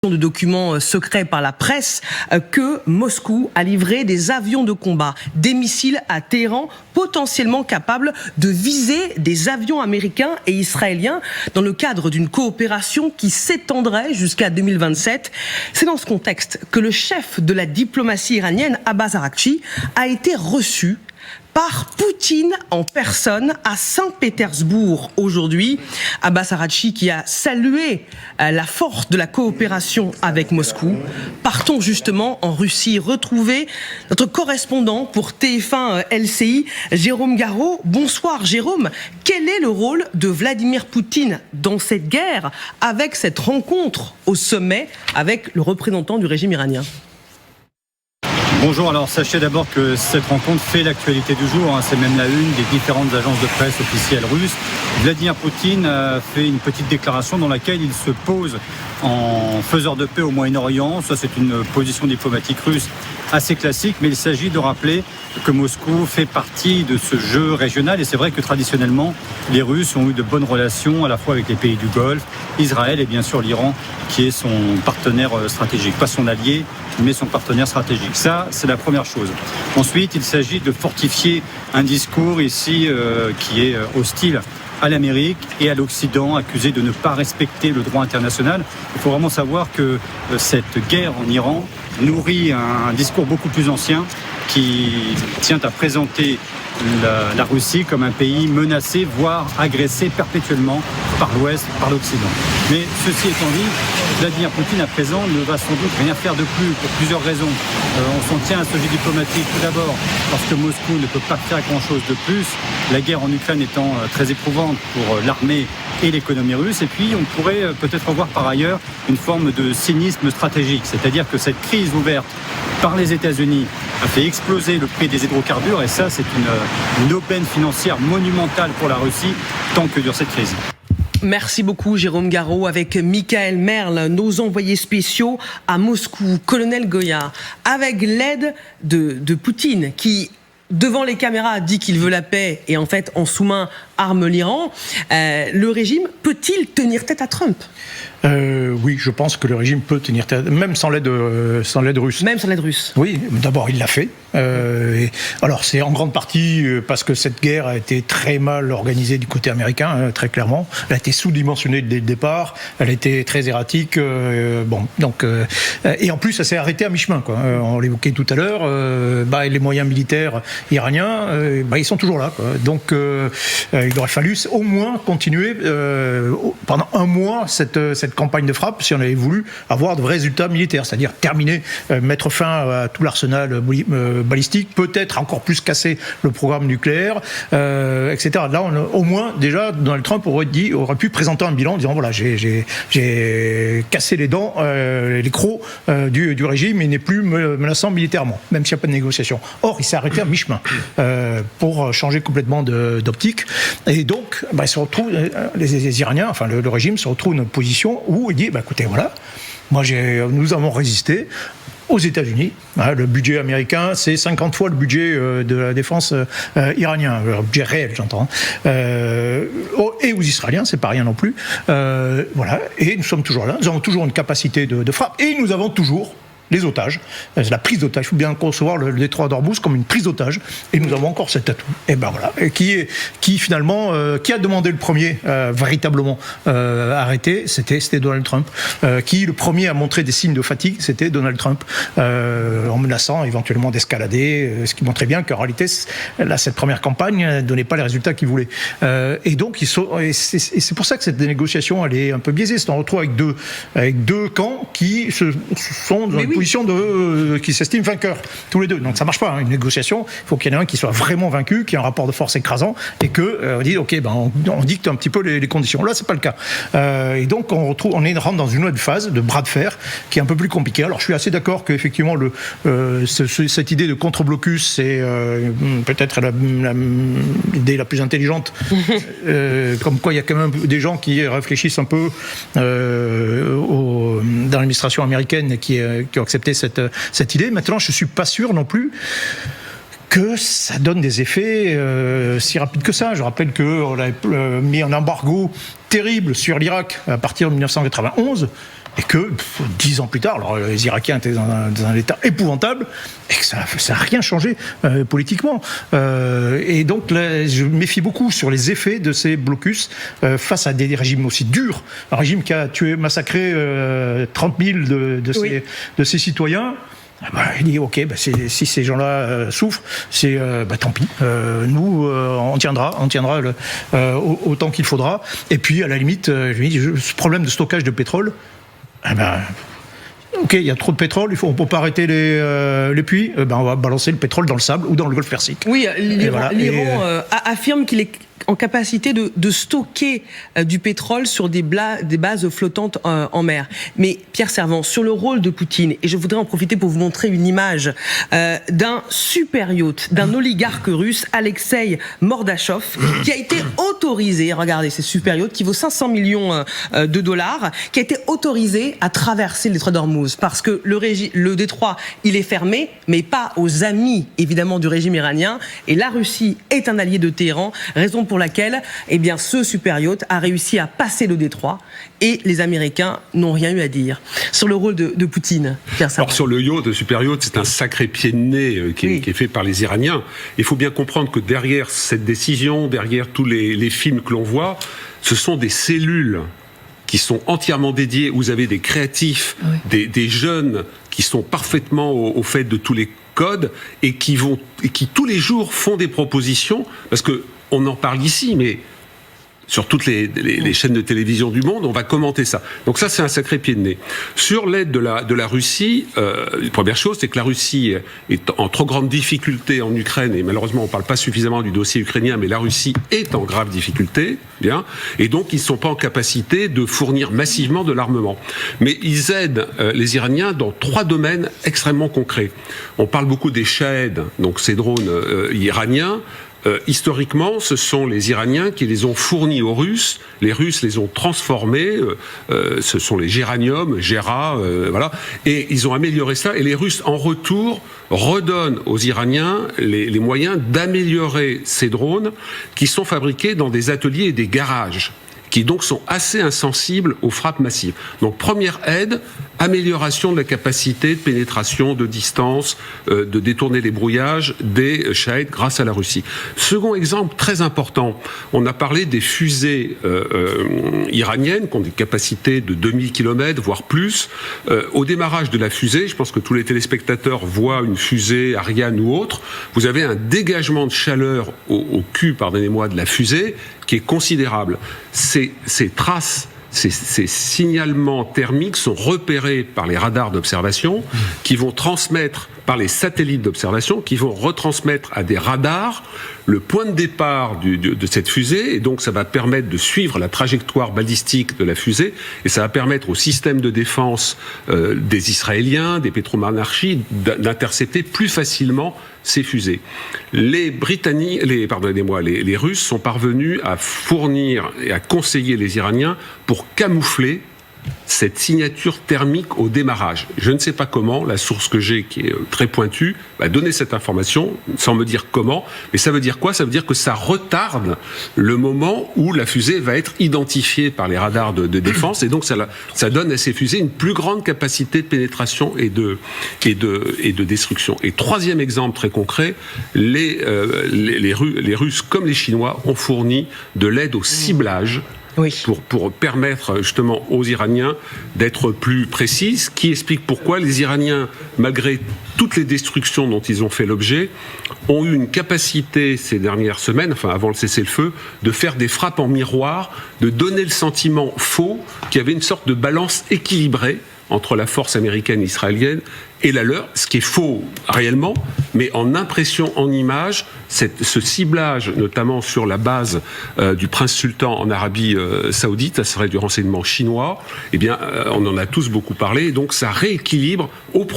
de documents secrets par la presse que Moscou a livré des avions de combat, des missiles à Téhéran potentiellement capables de viser des avions américains et israéliens dans le cadre d'une coopération qui s'étendrait jusqu'à 2027. C'est dans ce contexte que le chef de la diplomatie iranienne, Abbas Araghchi, a été reçu par Poutine en personne à Saint-Pétersbourg aujourd'hui. Abbas Araghchi qui a salué la force de la coopération avec Moscou. Partons justement en Russie retrouver notre correspondant pour TF1 LCI, Jérôme Garraud. Bonsoir Jérôme, quel est le rôle de Vladimir Poutine dans cette guerre avec cette rencontre au sommet avec le représentant du régime iranien ? Bonjour, alors sachez d'abord que cette rencontre fait l'actualité du jour, c'est même la une des différentes agences de presse officielles russes. Vladimir Poutine a fait une petite déclaration dans laquelle il se pose en faiseur de paix au Moyen-Orient. Ça, c'est une position diplomatique russe assez classique, mais il s'agit de rappeler que Moscou fait partie de ce jeu régional et c'est vrai que traditionnellement, les Russes ont eu de bonnes relations à la fois avec les pays du Golfe, Israël et bien sûr l'Iran qui est son partenaire stratégique, pas son allié, mais son partenaire stratégique. Ça, c'est la première chose. Ensuite, il s'agit de fortifier un discours ici qui est hostile à l'Amérique et à l'Occident, accusé de ne pas respecter le droit international. Il faut vraiment savoir que cette guerre en Iran nourrit un discours beaucoup plus ancien qui tient à présenter la Russie comme un pays menacé, voire agressé perpétuellement par l'Ouest, par l'Occident. Mais ceci étant dit, Vladimir Poutine à présent ne va sans doute rien faire de plus pour plusieurs raisons. On s'en tient à ce jeu diplomatique tout d'abord parce que Moscou ne peut pas faire grand-chose de plus, la guerre en Ukraine étant très éprouvante pour l'armée et l'économie russe. Et puis on pourrait peut-être voir par ailleurs une forme de cynisme stratégique, c'est-à-dire que cette crise ouverte par les États-Unis a fait exploser le prix des hydrocarbures et ça c'est une aubaine financière monumentale pour la Russie tant que dure cette crise. Merci beaucoup Jérôme Garraud avec Michael Merle, nos envoyés spéciaux à Moscou. Colonel Goya, avec l'aide de Poutine qui, devant les caméras, dit qu'il veut la paix et en fait en sous-main arme l'Iran, le régime peut-il tenir tête à Trump ? Oui, je pense que le régime peut tenir tête, même sans l'aide russe. Même sans l'aide russe. Oui, d'abord il l'a fait. Alors c'est en grande partie parce que cette guerre a été très mal organisée du côté américain, très clairement. Elle a été sous-dimensionnée dès le départ. Elle a été très erratique. Et en plus, ça s'est arrêté à mi-chemin, quoi. On l'évoquait tout à l'heure. Les moyens militaires iraniens, ils sont toujours là, quoi. Donc il aurait fallu au moins continuer pendant un mois cette campagne de frappe si on avait voulu avoir de vrais résultats militaires, c'est-à-dire terminer, mettre fin à tout l'arsenal balistique, peut-être encore plus casser le programme nucléaire, etc. Là, au moins, déjà, Donald Trump aurait pu présenter un bilan en disant voilà, j'ai cassé les dents, les crocs du régime et n'est plus menaçant militairement, même s'il n'y a pas de négociation. Or, il s'est arrêté à mi-chemin pour changer complètement d'optique. Et donc, les Iraniens, enfin le régime se retrouve dans une position où il dit écoutez, voilà, nous avons résisté aux États-Unis. Le budget américain, c'est 50 fois le budget de la défense iranien, le budget réel, j'entends. Et aux Israéliens, c'est pas rien non plus. Voilà, et nous sommes toujours là. Nous avons toujours une capacité de frappe, et nous avons toujours les otages, la prise d'otages. Il faut bien concevoir le détroit d'Ormuz comme une prise d'otages, et nous avons encore cet atout. Et voilà, et qui finalement, qui a demandé le premier véritablement arrêté, c'était Donald Trump. Qui le premier a montré des signes de fatigue, c'était Donald Trump, en menaçant éventuellement d'escalader, ce qui montrait bien qu'en réalité, cette première campagne ne donnait pas les résultats qu'il voulait. Et donc, c'est pour ça que cette négociation, elle est un peu biaisée. C'est on retrouve avec deux camps qui sont dans une position qui s'estiment vainqueurs, tous les deux. Donc ça marche pas, une négociation. Il faut qu'il y en ait un qui soit vraiment vaincu, qui ait un rapport de force écrasant, et que on dit on dicte un petit peu les conditions. Là, c'est pas le cas. Et donc on rentre dans une autre phase de bras de fer qui est un peu plus compliquée. Alors je suis assez d'accord qu'effectivement cette idée de contre-blocus, c'est peut-être l'idée la plus intelligente. Comme quoi il y a quand même des gens qui réfléchissent un peu dans l'administration américaine qui ont accepté cette idée. Maintenant, je ne suis pas sûr non plus que ça donne des effets si rapides que ça. Je rappelle qu'on avait mis un embargo terrible sur l'Irak à partir de 1991. et que 10 ans plus tard, alors les Irakiens étaient dans un état épouvantable, et que ça n'a rien changé politiquement. Et donc là, je me méfie beaucoup sur les effets de ces blocus face à des régimes aussi durs. Un régime qui a massacré 30 000 de ses citoyens. Il dit ok, si ces gens-là souffrent, tant pis. Nous, on tiendra autant qu'il faudra. Et puis à la limite, ce problème de stockage de pétrole, ok, il y a trop de pétrole, on ne peut pas arrêter les puits, on va balancer le pétrole dans le sable ou dans le golfe Persique. Oui, l'Iran affirme qu'il est en capacité de stocker du pétrole sur des bases flottantes en mer. Mais Pierre Servan, sur le rôle de Poutine, et je voudrais en profiter pour vous montrer une image d'un super yacht, d'un oligarque russe, Alexei Mordachov, qui a été autorisé, regardez, c'est super yacht qui vaut 500 millions de dollars, qui a été autorisé à traverser le détroit d'Ormuz, parce que le détroit, il est fermé, mais pas aux amis, évidemment, du régime iranien, et la Russie est un allié de Téhéran, raison pour laquelle ce super yacht a réussi à passer le détroit et les Américains n'ont rien eu à dire. Sur le rôle de Poutine, Pierre Servan. Alors sur le yacht, le super yacht, c'est un sacré pied de nez qui est fait par les Iraniens. Il faut bien comprendre que derrière cette décision, derrière tous les films que l'on voit, ce sont des cellules qui sont entièrement dédiées. Vous avez des créatifs, des jeunes qui sont parfaitement au fait de tous les codes et qui tous les jours font des propositions, parce que on en parle ici, mais sur toutes les chaînes de télévision du monde, on va commenter ça. Donc ça, c'est un sacré pied de nez. Sur l'aide de la Russie, première chose, c'est que la Russie est en trop grande difficulté en Ukraine, et malheureusement, on ne parle pas suffisamment du dossier ukrainien, mais la Russie est en grave difficulté, et donc ils ne sont pas en capacité de fournir massivement de l'armement. Mais ils aident les Iraniens dans 3 domaines extrêmement concrets. On parle beaucoup des Shahed, donc ces drones iraniens. Historiquement, ce sont les Iraniens qui les ont fournis aux Russes. Les Russes les ont transformés. Ce sont les géraniums, voilà. Et ils ont amélioré ça. Et les Russes, en retour, redonnent aux Iraniens les moyens d'améliorer ces drones qui sont fabriqués dans des ateliers et des garages, qui donc sont assez insensibles aux frappes massives. Donc première aide, amélioration de la capacité de pénétration, de distance, de détourner les brouillages des Shahed grâce à la Russie. Second exemple très important, on a parlé des fusées iraniennes qui ont des capacités de 2000 km, voire plus. Au démarrage de la fusée, je pense que tous les téléspectateurs voient une fusée Ariane ou autre, vous avez un dégagement de chaleur au cul, pardonnez-moi, de la fusée qui est considérable. Ces traces, ces signalements thermiques sont repérés par les radars d'observation qui vont transmettre, par les satellites d'observation, qui vont retransmettre à des radars le point de départ de cette fusée, et donc ça va permettre de suivre la trajectoire balistique de la fusée, et ça va permettre au système de défense des Israéliens, des pétromonarchies, d'intercepter plus facilement ces fusées. Les Russes sont parvenus à fournir et à conseiller les Iraniens pour camoufler cette signature thermique au démarrage. Je ne sais pas comment, la source que j'ai, qui est très pointue, va donner cette information, sans me dire comment, mais ça veut dire quoi ? Ça veut dire que ça retarde le moment où la fusée va être identifiée par les radars de défense, et donc ça donne à ces fusées une plus grande capacité de pénétration et de destruction. Et troisième exemple très concret, les Russes comme les Chinois ont fourni de l'aide au ciblage, pour permettre justement aux Iraniens d'être plus précis, ce qui explique pourquoi les Iraniens, malgré toutes les destructions dont ils ont fait l'objet, ont eu une capacité ces dernières semaines, enfin avant le cessez-le-feu, de faire des frappes en miroir, de donner le sentiment faux qu'il y avait une sorte de balance équilibrée entre la force américaine et israélienne et la leur, ce qui est faux réellement, mais en impression, en image, ce ciblage, notamment sur la base du prince sultan en Arabie saoudite, ça serait du renseignement chinois, eh bien, on en a tous beaucoup parlé, et donc ça rééquilibre au